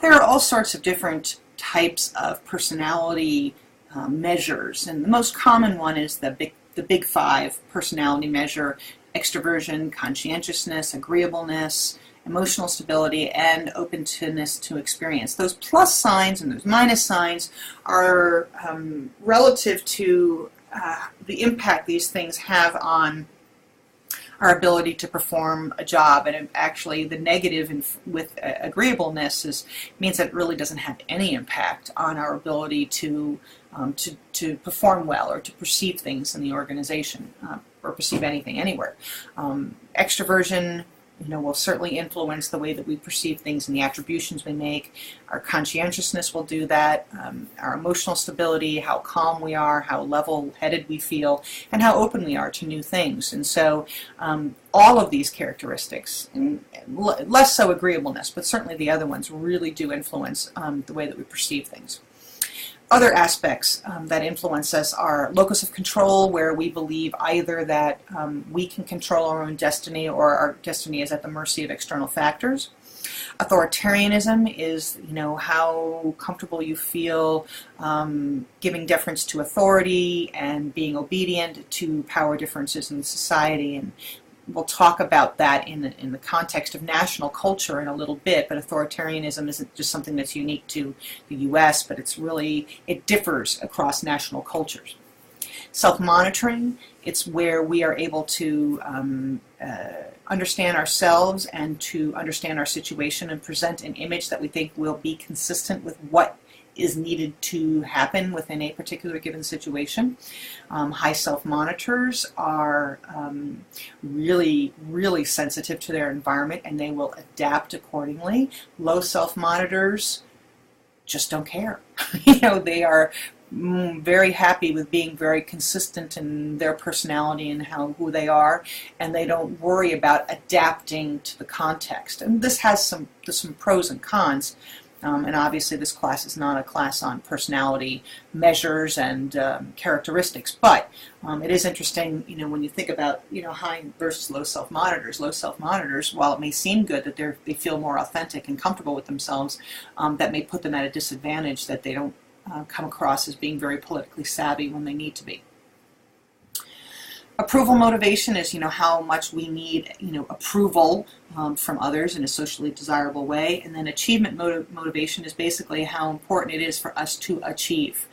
There are all sorts of different types of personality measures, and the most common one is the big five personality measure: extroversion, conscientiousness, agreeableness, emotional stability, and openness to experience. Those plus signs and those minus signs are relative to the impact these things have on our ability to perform a job. And actually the negative with agreeableness means that it really doesn't have any impact on our ability to perform well or to perceive things in the organization, or perceive anything anywhere. Extroversion, will certainly influence the way that we perceive things and the attributions we make. Our conscientiousness will do that. Our emotional stability, how calm we are, how level-headed we feel, and how open we are to new things. And so all of these characteristics, and less so agreeableness, but certainly the other ones, really do influence the way that we perceive things. Other aspects that influence us are locus of control, where we believe either that we can control our own destiny or our destiny is at the mercy of external factors. Authoritarianism is, how comfortable you feel giving deference to authority and being obedient to power differences in society. And we'll talk about that in the context of national culture in a little bit, but authoritarianism isn't just something that's unique to the U.S., but it differs across national cultures. Self-monitoring, it's where we are able to understand ourselves and to understand our situation and present an image that we think will be consistent with what is needed to happen within a particular given situation. High self-monitors are really, really sensitive to their environment, and they will adapt accordingly. Low self-monitors just don't care. They are very happy with being very consistent in their personality and who they are, and they don't worry about adapting to the context. And this has some pros and cons. And obviously this class is not a class on personality measures and characteristics, but it is interesting, when you think about, high versus low self-monitors. Low self-monitors, while it may seem good that they feel more authentic and comfortable with themselves, that may put them at a disadvantage that they don't come across as being very politically savvy when they need to be. Approval motivation is, how much we need, approval from others in a socially desirable way. And then achievement motivation is basically how important it is for us to achieve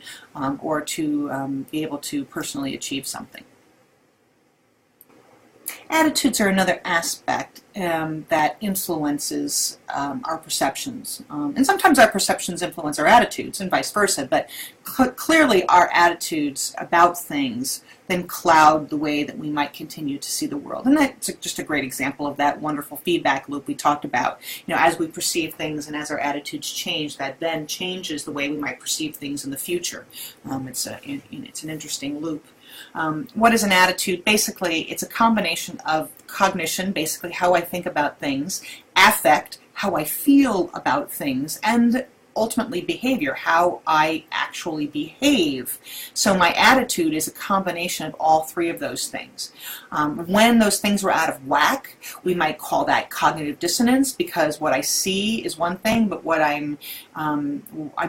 or to be able to personally achieve something. Attitudes are another aspect that influences our perceptions. And sometimes our perceptions influence our attitudes and vice versa, but clearly our attitudes about things then cloud the way that we might continue to see the world. And that's just a great example of that wonderful feedback loop we talked about. As we perceive things and as our attitudes change, that then changes the way we might perceive things in the future. It's an interesting loop. What is an attitude? Basically, it's a combination of cognition, basically how I think about things, affect, how I feel about things, and ultimately behavior, how I actually behave. So my attitude is a combination of all three of those things. When those things were out of whack, we might call that cognitive dissonance, because what I see is one thing, but what I'm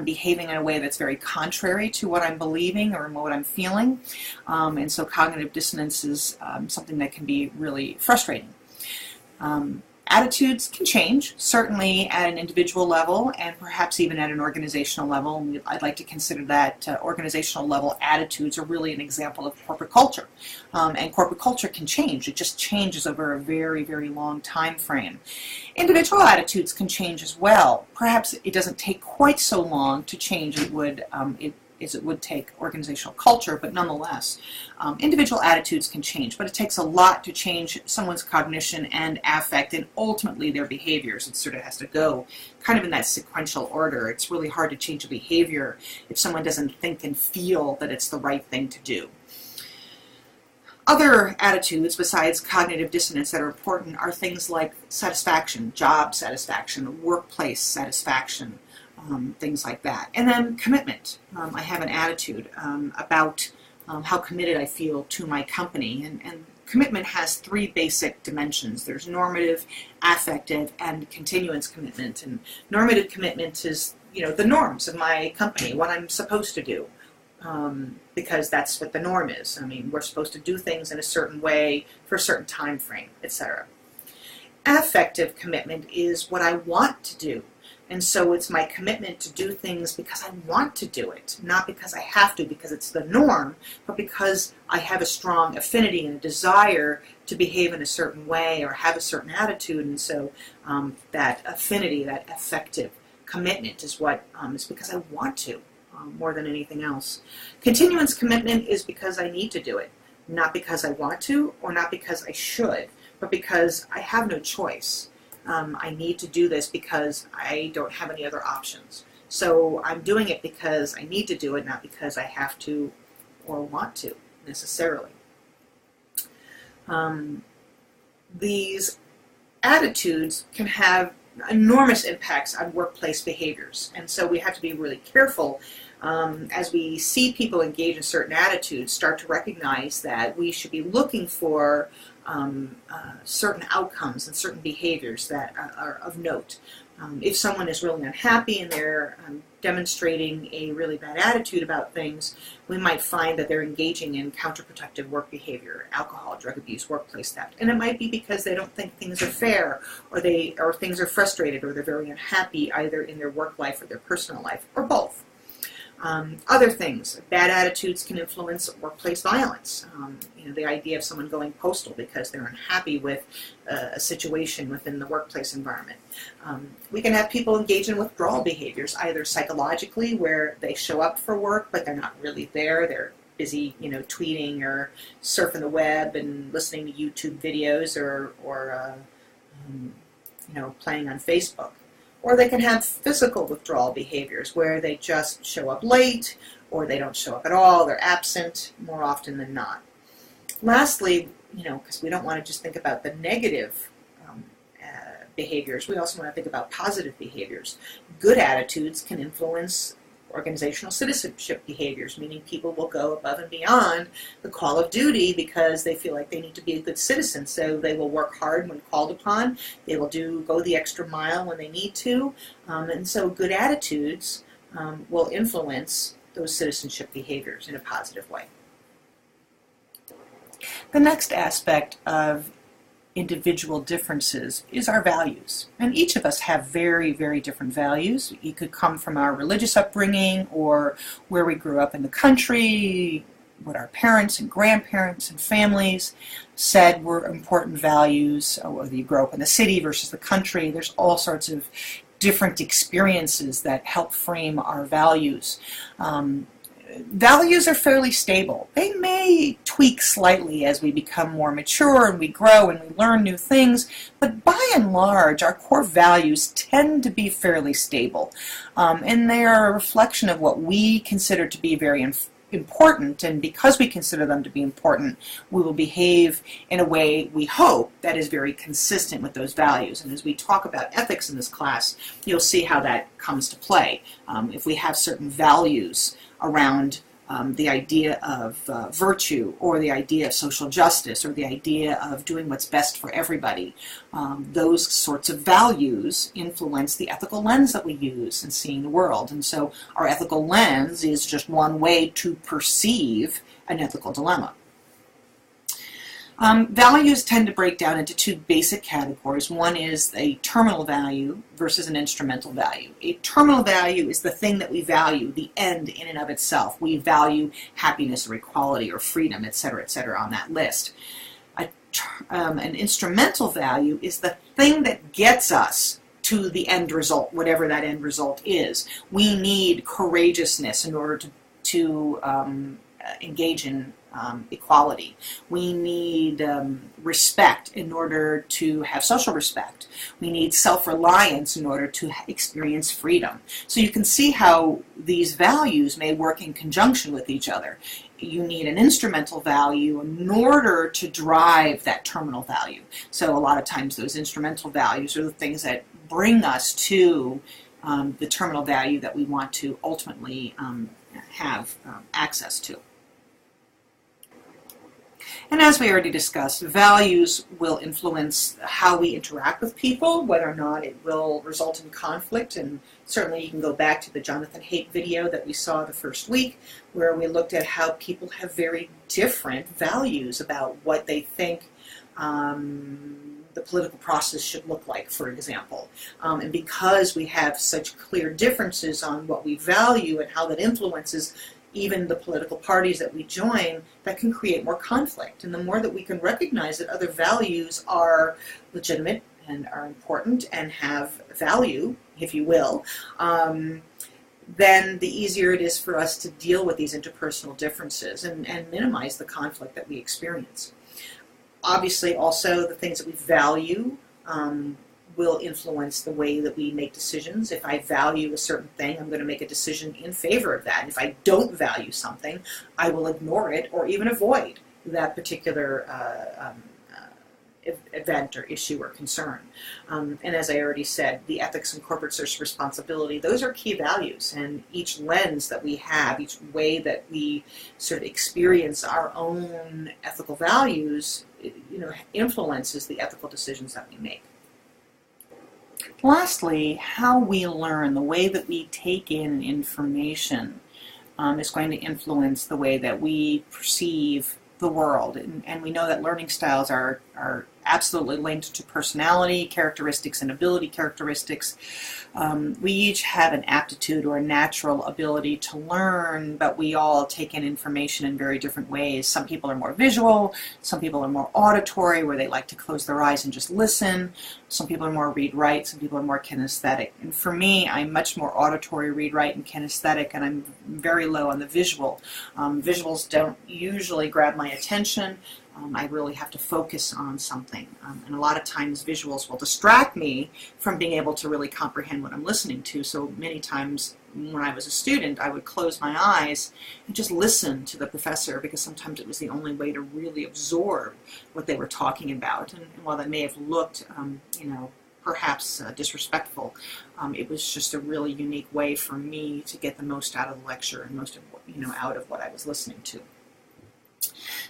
behaving in a way that's very contrary to what I'm believing or what I'm feeling. And so cognitive dissonance is something that can be really frustrating. Attitudes can change, certainly at an individual level and perhaps even at an organizational level. And I'd like to consider that organizational level attitudes are really an example of corporate culture. And corporate culture can change. It just changes over a very, very long time frame. Individual attitudes can change as well. Perhaps it doesn't take quite so long to change as it would take organizational culture, but nonetheless, individual attitudes can change, but it takes a lot to change someone's cognition and affect and ultimately their behaviors. It sort of has to go kind of in that sequential order. It's really hard to change a behavior if someone doesn't think and feel that it's the right thing to do. Other attitudes besides cognitive dissonance that are important are things like satisfaction, job satisfaction, workplace satisfaction, things like that. And then commitment. I have an attitude about how committed I feel to my company. And commitment has three basic dimensions. There's normative, affective, and continuance commitment. And normative commitment is, the norms of my company, what I'm supposed to do, because that's what the norm is. I mean, we're supposed to do things in a certain way for a certain time frame, etc. Affective commitment is what I want to do. And so it's my commitment to do things because I want to do it, not because I have to, because it's the norm, but because I have a strong affinity and a desire to behave in a certain way or have a certain attitude. And so that affinity, that affective commitment is what is because I want to, more than anything else. Continuance commitment is because I need to do it, not because I want to or not because I should, but because I have no choice. I need to do this because I don't have any other options. So I'm doing it because I need to do it, not because I have to or want to necessarily. These attitudes can have enormous impacts on workplace behaviors, and so we have to be really careful as we see people engage in certain attitudes, start to recognize that we should be looking for certain outcomes and certain behaviors that are of note. If someone is really unhappy and they're demonstrating a really bad attitude about things, we might find that they're engaging in counterproductive work behavior, alcohol, drug abuse, workplace theft. And it might be because they don't think things are fair, or things are frustrated, or they're very unhappy either in their work life or their personal life, or both. Other things, bad attitudes can influence workplace violence. The idea of someone going postal because they're unhappy with a situation within the workplace environment. We can have people engage in withdrawal behaviors, either psychologically, where they show up for work but they're not really there. They're busy, tweeting or surfing the web and listening to YouTube videos or playing on Facebook. Or they can have physical withdrawal behaviors where they just show up late or they don't show up at all, they're absent more often than not. Lastly, because we don't want to just think about the negative behaviors, we also want to think about positive behaviors. Good attitudes can influence organizational citizenship behaviors, meaning people will go above and beyond the call of duty because they feel like they need to be a good citizen. So they will work hard when called upon. They will go the extra mile when they need to. And so good attitudes will influence those citizenship behaviors in a positive way. The next aspect of individual differences is our values. And each of us have very, very different values. It could come from our religious upbringing or where we grew up in the country, what our parents and grandparents and families said were important values, or whether you grow up in the city versus the country. There's all sorts of different experiences that help frame our values. Values are fairly stable. They may tweak slightly as we become more mature and we grow and we learn new things, but by and large, our core values tend to be fairly stable. And they are a reflection of what we consider to be very important, and because we consider them to be important, we will behave in a way, we hope, that is very consistent with those values. And as we talk about ethics in this class, you'll see how that comes to play. If we have certain values around the idea of virtue, or the idea of social justice, or the idea of doing what's best for everybody. Those sorts of values influence the ethical lens that we use in seeing the world. And so our ethical lens is just one way to perceive an ethical dilemma. Values tend to break down into two basic categories. One is a terminal value versus an instrumental value. A terminal value is the thing that we value, the end in and of itself. We value happiness or equality or freedom, etc., on that list. An instrumental value is the thing that gets us to the end result, whatever that end result is. We need courageousness in order to engage in equality. We need respect in order to have social respect. We need self-reliance in order to experience freedom. So you can see how these values may work in conjunction with each other. You need an instrumental value in order to drive that terminal value. So a lot of times those instrumental values are the things that bring us to the terminal value that we want to ultimately have access to. And as we already discussed, values will influence how we interact with people, whether or not it will result in conflict. And certainly you can go back to the Jonathan Haidt video that we saw the first week, where we looked at how people have very different values about what they think the political process should look like, for example. And because we have such clear differences on what we value and how that influences even the political parties that we join, that can create more conflict. And the more that we can recognize that other values are legitimate and are important and have value, if you will, then the easier it is for us to deal with these interpersonal differences and minimize the conflict that we experience. Obviously, also, the things that we value will influence the way that we make decisions. If I value a certain thing, I'm going to make a decision in favor of that. And if I don't value something, I will ignore it or even avoid that particular event or issue or concern. And as I already said, the ethics and corporate social responsibility, those are key values. And each lens that we have, each way that we sort of experience our own ethical values, influences the ethical decisions that we make. Lastly, how we learn, the way that we take in information is going to influence the way that we perceive the world. And we know that learning styles are absolutely linked to personality characteristics and ability characteristics. We each have an aptitude or a natural ability to learn, but we all take in information in very different ways. Some people are more visual, some people are more auditory, where they like to close their eyes and just listen. Some people are more read-write, some people are more kinesthetic. And for me, I'm much more auditory, read-write, and kinesthetic, and I'm very low on the visual. Visuals don't usually grab my attention. I really have to focus on something. And a lot of times visuals will distract me from being able to really comprehend what I'm listening to. So many times when I was a student, I would close my eyes and just listen to the professor, because sometimes it was the only way to really absorb what they were talking about. And while that may have looked, perhaps disrespectful, it was just a really unique way for me to get the most out of the lecture and most of out of what I was listening to.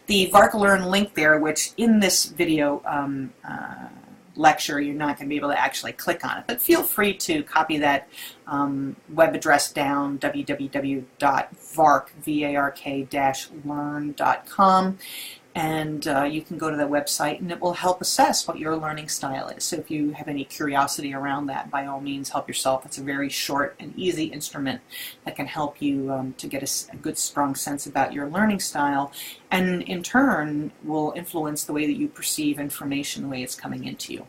The VarkLearn link there, which in this video lecture you're not going to be able to actually click on it, but feel free to copy that web address down, www.vark-learn.com, and you can go to that website and it will help assess what your learning style is. So if you have any curiosity around that, by all means help yourself. It's a very short and easy instrument that can help you to get a good strong sense about your learning style, and in turn will influence the way that you perceive information, the way it's coming into you.